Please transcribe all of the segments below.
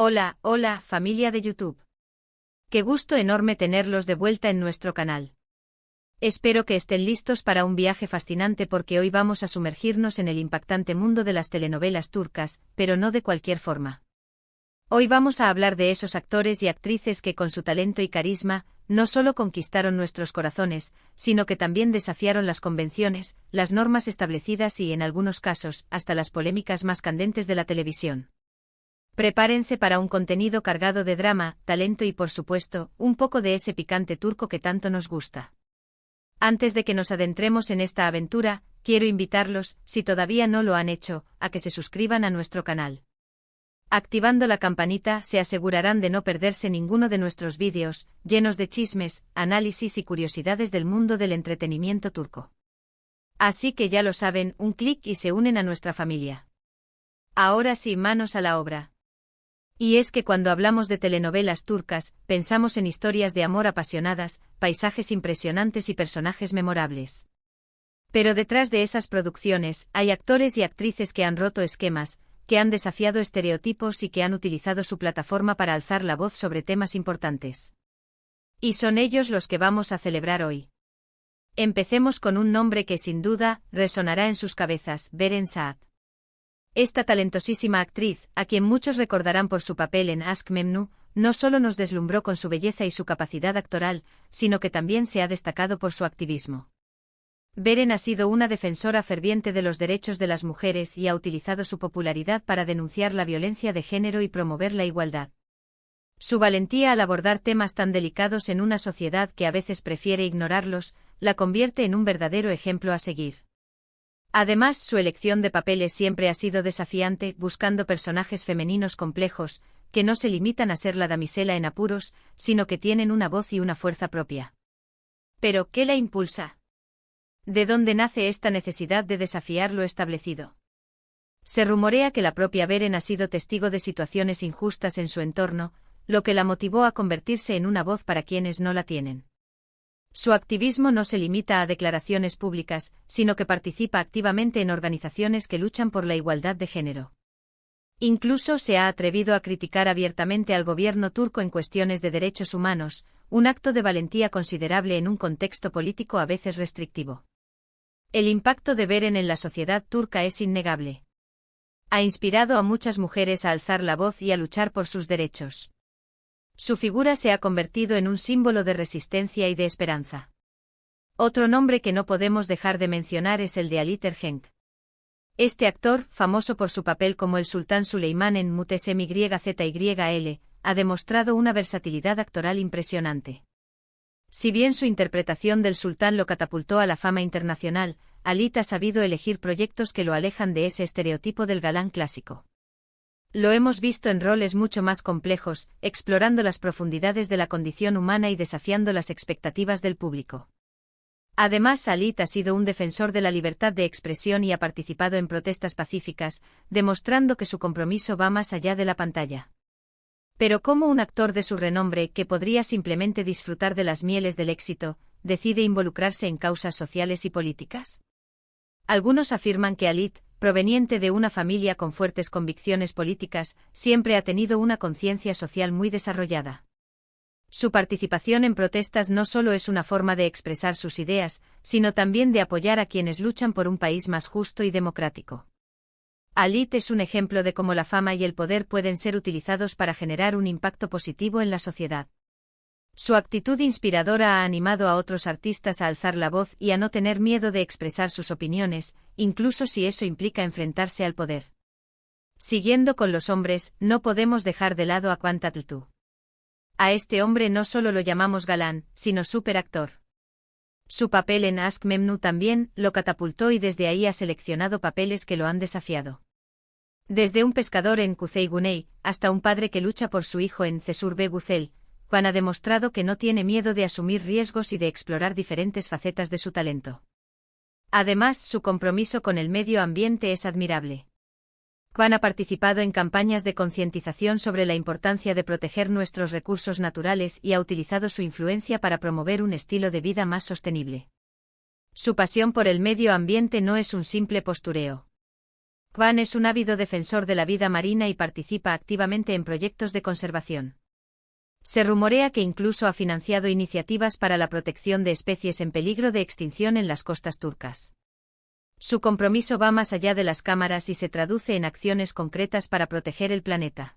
Hola, hola, familia de YouTube. Qué gusto enorme tenerlos de vuelta en nuestro canal. Espero que estén listos para un viaje fascinante porque hoy vamos a sumergirnos en el impactante mundo de las telenovelas turcas, pero no de cualquier forma. Hoy vamos a hablar de esos actores y actrices que con su talento y carisma, no solo conquistaron nuestros corazones, sino que también desafiaron las convenciones, las normas establecidas y, en algunos casos, hasta las polémicas más candentes de la televisión. Prepárense para un contenido cargado de drama, talento y, por supuesto, un poco de ese picante turco que tanto nos gusta. Antes de que nos adentremos en esta aventura, quiero invitarlos, si todavía no lo han hecho, a que se suscriban a nuestro canal. Activando la campanita se asegurarán de no perderse ninguno de nuestros vídeos, llenos de chismes, análisis y curiosidades del mundo del entretenimiento turco. Así que ya lo saben, un clic y se unen a nuestra familia. Ahora sí, manos a la obra. Y es que cuando hablamos de telenovelas turcas, pensamos en historias de amor apasionadas, paisajes impresionantes y personajes memorables. Pero detrás de esas producciones, hay actores y actrices que han roto esquemas, que han desafiado estereotipos y que han utilizado su plataforma para alzar la voz sobre temas importantes. Y son ellos los que vamos a celebrar hoy. Empecemos con un nombre que sin duda resonará en sus cabezas: Beren Saat. Esta talentosísima actriz, a quien muchos recordarán por su papel en Aşk Memnu, no solo nos deslumbró con su belleza y su capacidad actoral, sino que también se ha destacado por su activismo. Beren ha sido una defensora ferviente de los derechos de las mujeres y ha utilizado su popularidad para denunciar la violencia de género y promover la igualdad. Su valentía al abordar temas tan delicados en una sociedad que a veces prefiere ignorarlos, la convierte en un verdadero ejemplo a seguir. Además, su elección de papeles siempre ha sido desafiante, buscando personajes femeninos complejos, que no se limitan a ser la damisela en apuros, sino que tienen una voz y una fuerza propia. ¿Pero qué la impulsa? ¿De dónde nace esta necesidad de desafiar lo establecido? Se rumorea que la propia Beren ha sido testigo de situaciones injustas en su entorno, lo que la motivó a convertirse en una voz para quienes no la tienen. Su activismo no se limita a declaraciones públicas, sino que participa activamente en organizaciones que luchan por la igualdad de género. Incluso se ha atrevido a criticar abiertamente al gobierno turco en cuestiones de derechos humanos, un acto de valentía considerable en un contexto político a veces restrictivo. El impacto de Beren en la sociedad turca es innegable. Ha inspirado a muchas mujeres a alzar la voz y a luchar por sus derechos. Su figura se ha convertido en un símbolo de resistencia y de esperanza. Otro nombre que no podemos dejar de mencionar es el de Ali Tergenk. Este actor, famoso por su papel como el sultán Suleimán en Muhteşem YZYL, ha demostrado una versatilidad actoral impresionante. Si bien su interpretación del sultán lo catapultó a la fama internacional, Ali ha sabido elegir proyectos que lo alejan de ese estereotipo del galán clásico. Lo hemos visto en roles mucho más complejos, explorando las profundidades de la condición humana y desafiando las expectativas del público. Además, Ali ha sido un defensor de la libertad de expresión y ha participado en protestas pacíficas, demostrando que su compromiso va más allá de la pantalla. Pero ¿cómo un actor de su renombre, que podría simplemente disfrutar de las mieles del éxito, decide involucrarse en causas sociales y políticas? Algunos afirman que Ali, proveniente de una familia con fuertes convicciones políticas, siempre ha tenido una conciencia social muy desarrollada. Su participación en protestas no solo es una forma de expresar sus ideas, sino también de apoyar a quienes luchan por un país más justo y democrático. Ali es un ejemplo de cómo la fama y el poder pueden ser utilizados para generar un impacto positivo en la sociedad. Su actitud inspiradora ha animado a otros artistas a alzar la voz y a no tener miedo de expresar sus opiniones, incluso si eso implica enfrentarse al poder. Siguiendo con los hombres, no podemos dejar de lado a Kaan Tatlıtuğ. A este hombre no solo lo llamamos galán, sino superactor. Su papel en Aşk Memnu también lo catapultó y desde ahí ha seleccionado papeles que lo han desafiado. Desde un pescador en Kuzey Güney, hasta un padre que lucha por su hijo en Cesur Be Güzel, Kaan ha demostrado que no tiene miedo de asumir riesgos y de explorar diferentes facetas de su talento. Además, su compromiso con el medio ambiente es admirable. Kaan ha participado en campañas de concientización sobre la importancia de proteger nuestros recursos naturales y ha utilizado su influencia para promover un estilo de vida más sostenible. Su pasión por el medio ambiente no es un simple postureo. Kwan es un ávido defensor de la vida marina y participa activamente en proyectos de conservación. Se rumorea que incluso ha financiado iniciativas para la protección de especies en peligro de extinción en las costas turcas. Su compromiso va más allá de las cámaras y se traduce en acciones concretas para proteger el planeta.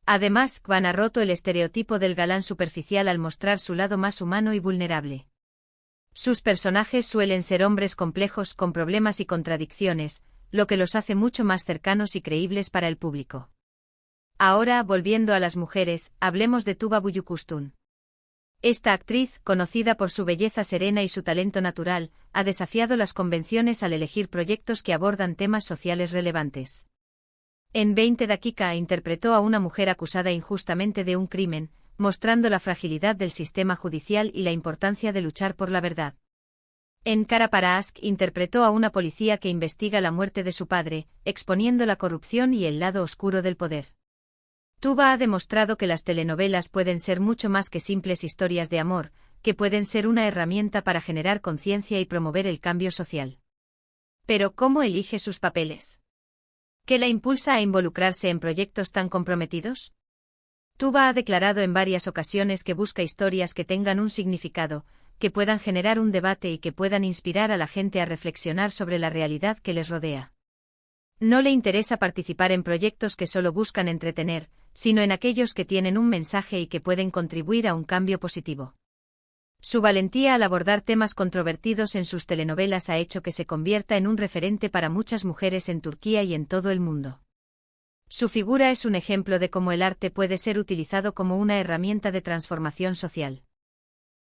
Además, Kwan ha roto el estereotipo del galán superficial al mostrar su lado más humano y vulnerable. Sus personajes suelen ser hombres complejos con problemas y contradicciones, lo que los hace mucho más cercanos y creíbles para el público. Ahora, volviendo a las mujeres, hablemos de Tuba Büyüküstün. Esta actriz, conocida por su belleza serena y su talento natural, ha desafiado las convenciones al elegir proyectos que abordan temas sociales relevantes. En 20 Dakika interpretó a una mujer acusada injustamente de un crimen, mostrando la fragilidad del sistema judicial y la importancia de luchar por la verdad. En Kara para Aşk interpretó a una policía que investiga la muerte de su padre, exponiendo la corrupción y el lado oscuro del poder. Tuba ha demostrado que las telenovelas pueden ser mucho más que simples historias de amor, que pueden ser una herramienta para generar conciencia y promover el cambio social. Pero ¿cómo elige sus papeles? ¿Qué la impulsa a involucrarse en proyectos tan comprometidos? Tuba ha declarado en varias ocasiones que busca historias que tengan un significado, que puedan generar un debate y que puedan inspirar a la gente a reflexionar sobre la realidad que les rodea. No le interesa participar en proyectos que solo buscan entretener, sino en aquellos que tienen un mensaje y que pueden contribuir a un cambio positivo. Su valentía al abordar temas controvertidos en sus telenovelas ha hecho que se convierta en un referente para muchas mujeres en Turquía y en todo el mundo. Su figura es un ejemplo de cómo el arte puede ser utilizado como una herramienta de transformación social.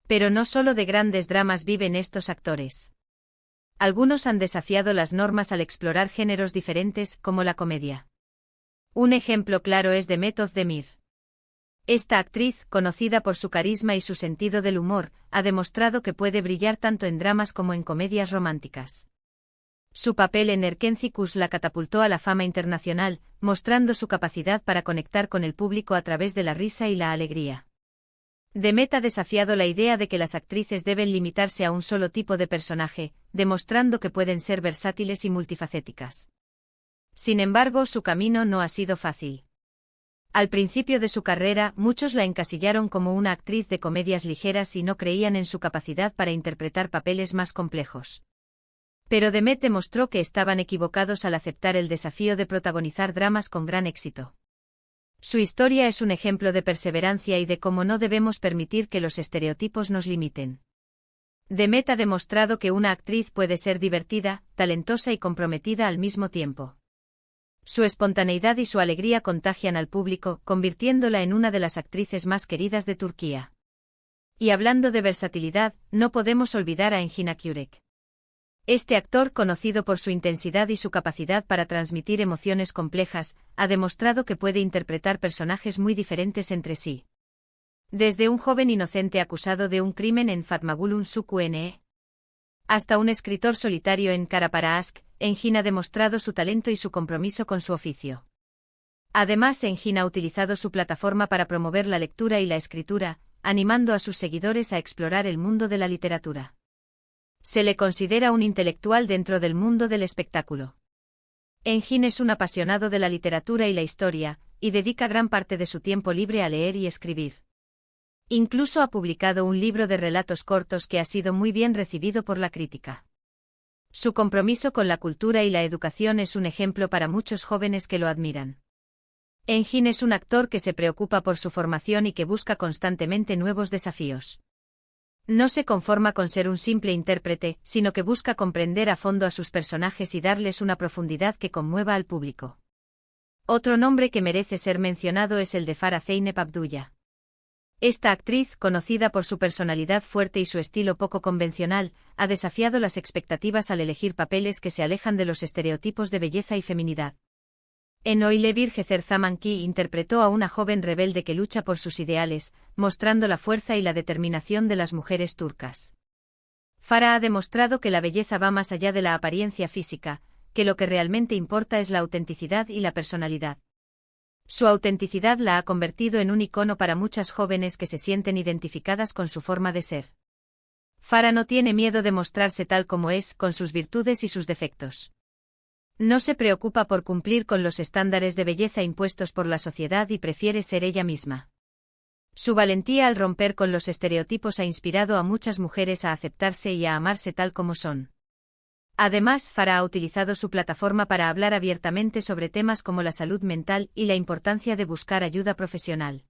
Pero no solo de grandes dramas viven estos actores. Algunos han desafiado las normas al explorar géneros diferentes, como la comedia. Un ejemplo claro es Demet Özdemir. Esta actriz, conocida por su carisma y su sentido del humor, ha demostrado que puede brillar tanto en dramas como en comedias románticas. Su papel en Erkenci la catapultó a la fama internacional, mostrando su capacidad para conectar con el público a través de la risa y la alegría. Demet ha desafiado la idea de que las actrices deben limitarse a un solo tipo de personaje, demostrando que pueden ser versátiles y multifacéticas. Sin embargo, su camino no ha sido fácil. Al principio de su carrera, muchos la encasillaron como una actriz de comedias ligeras y no creían en su capacidad para interpretar papeles más complejos. Pero Demet demostró que estaban equivocados al aceptar el desafío de protagonizar dramas con gran éxito. Su historia es un ejemplo de perseverancia y de cómo no debemos permitir que los estereotipos nos limiten. Demet ha demostrado que una actriz puede ser divertida, talentosa y comprometida al mismo tiempo. Su espontaneidad y su alegría contagian al público, convirtiéndola en una de las actrices más queridas de Turquía. Y hablando de versatilidad, no podemos olvidar a Engin Akyürek. Este actor, conocido por su intensidad y su capacidad para transmitir emociones complejas, ha demostrado que puede interpretar personajes muy diferentes entre sí. Desde un joven inocente acusado de un crimen en Fatmagül'ün Suçu hasta un escritor solitario en Kara para Aşk, Engin ha demostrado su talento y su compromiso con su oficio. Además, Engin ha utilizado su plataforma para promover la lectura y la escritura, animando a sus seguidores a explorar el mundo de la literatura. Se le considera un intelectual dentro del mundo del espectáculo. Engin es un apasionado de la literatura y la historia, y dedica gran parte de su tiempo libre a leer y escribir. Incluso ha publicado un libro de relatos cortos que ha sido muy bien recibido por la crítica. Su compromiso con la cultura y la educación es un ejemplo para muchos jóvenes que lo admiran. Engin es un actor que se preocupa por su formación y que busca constantemente nuevos desafíos. No se conforma con ser un simple intérprete, sino que busca comprender a fondo a sus personajes y darles una profundidad que conmueva al público. Otro nombre que merece ser mencionado es el de Farah Zeynep Abdullah. Esta actriz, conocida por su personalidad fuerte y su estilo poco convencional, ha desafiado las expectativas al elegir papeles que se alejan de los estereotipos de belleza y feminidad. En Öyle Bir Gece Zaman Ki interpretó a una joven rebelde que lucha por sus ideales, mostrando la fuerza y la determinación de las mujeres turcas. Farah ha demostrado que la belleza va más allá de la apariencia física, que lo que realmente importa es la autenticidad y la personalidad. Su autenticidad la ha convertido en un icono para muchas jóvenes que se sienten identificadas con su forma de ser. Farah no tiene miedo de mostrarse tal como es, con sus virtudes y sus defectos. No se preocupa por cumplir con los estándares de belleza impuestos por la sociedad y prefiere ser ella misma. Su valentía al romper con los estereotipos ha inspirado a muchas mujeres a aceptarse y a amarse tal como son. Además, Farah ha utilizado su plataforma para hablar abiertamente sobre temas como la salud mental y la importancia de buscar ayuda profesional.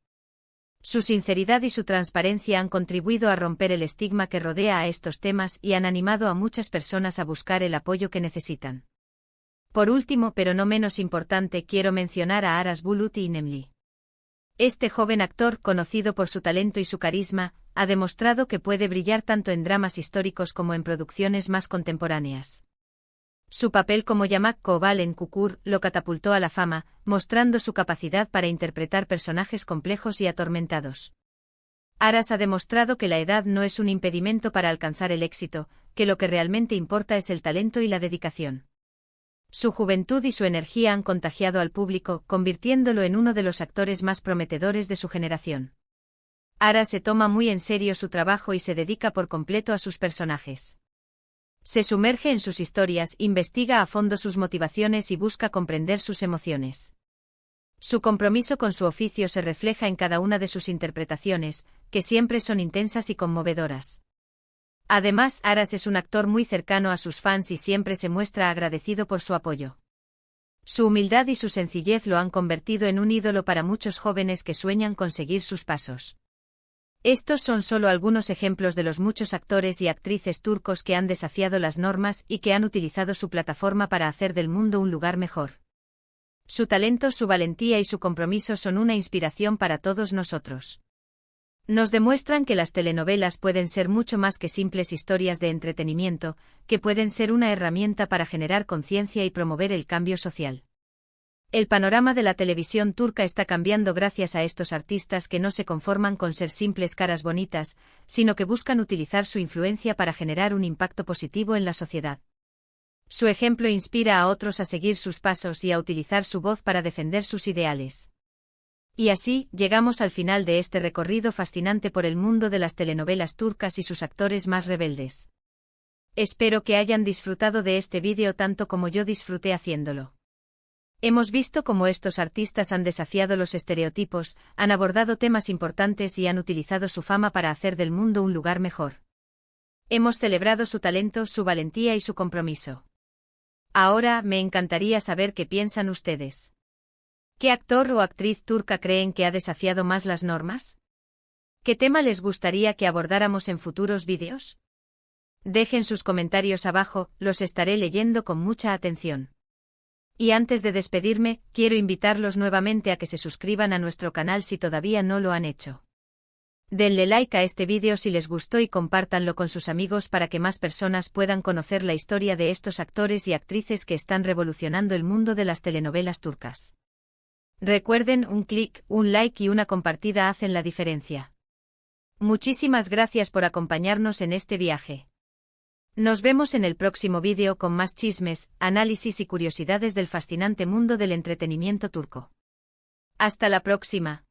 Su sinceridad y su transparencia han contribuido a romper el estigma que rodea a estos temas y han animado a muchas personas a buscar el apoyo que necesitan. Por último, pero no menos importante, quiero mencionar a Aras Bulut y Nemli. Este joven actor, conocido por su talento y su carisma, ha demostrado que puede brillar tanto en dramas históricos como en producciones más contemporáneas. Su papel como Yamak Koval en Kukur lo catapultó a la fama, mostrando su capacidad para interpretar personajes complejos y atormentados. Aras ha demostrado que la edad no es un impedimento para alcanzar el éxito, que lo que realmente importa es el talento y la dedicación. Su juventud y su energía han contagiado al público, convirtiéndolo en uno de los actores más prometedores de su generación. Aras se toma muy en serio su trabajo y se dedica por completo a sus personajes. Se sumerge en sus historias, investiga a fondo sus motivaciones y busca comprender sus emociones. Su compromiso con su oficio se refleja en cada una de sus interpretaciones, que siempre son intensas y conmovedoras. Además, Aras es un actor muy cercano a sus fans y siempre se muestra agradecido por su apoyo. Su humildad y su sencillez lo han convertido en un ídolo para muchos jóvenes que sueñan con seguir sus pasos. Estos son solo algunos ejemplos de los muchos actores y actrices turcos que han desafiado las normas y que han utilizado su plataforma para hacer del mundo un lugar mejor. Su talento, su valentía y su compromiso son una inspiración para todos nosotros. Nos demuestran que las telenovelas pueden ser mucho más que simples historias de entretenimiento, que pueden ser una herramienta para generar conciencia y promover el cambio social. El panorama de la televisión turca está cambiando gracias a estos artistas que no se conforman con ser simples caras bonitas, sino que buscan utilizar su influencia para generar un impacto positivo en la sociedad. Su ejemplo inspira a otros a seguir sus pasos y a utilizar su voz para defender sus ideales. Y así, llegamos al final de este recorrido fascinante por el mundo de las telenovelas turcas y sus actores más rebeldes. Espero que hayan disfrutado de este vídeo tanto como yo disfruté haciéndolo. Hemos visto cómo estos artistas han desafiado los estereotipos, han abordado temas importantes y han utilizado su fama para hacer del mundo un lugar mejor. Hemos celebrado su talento, su valentía y su compromiso. Ahora, me encantaría saber qué piensan ustedes. ¿Qué actor o actriz turca creen que ha desafiado más las normas? ¿Qué tema les gustaría que abordáramos en futuros vídeos? Dejen sus comentarios abajo, los estaré leyendo con mucha atención. Y antes de despedirme, quiero invitarlos nuevamente a que se suscriban a nuestro canal si todavía no lo han hecho. Denle like a este vídeo si les gustó y compártanlo con sus amigos para que más personas puedan conocer la historia de estos actores y actrices que están revolucionando el mundo de las telenovelas turcas. Recuerden, un clic, un like y una compartida hacen la diferencia. Muchísimas gracias por acompañarnos en este viaje. Nos vemos en el próximo vídeo con más chismes, análisis y curiosidades del fascinante mundo del entretenimiento turco. Hasta la próxima.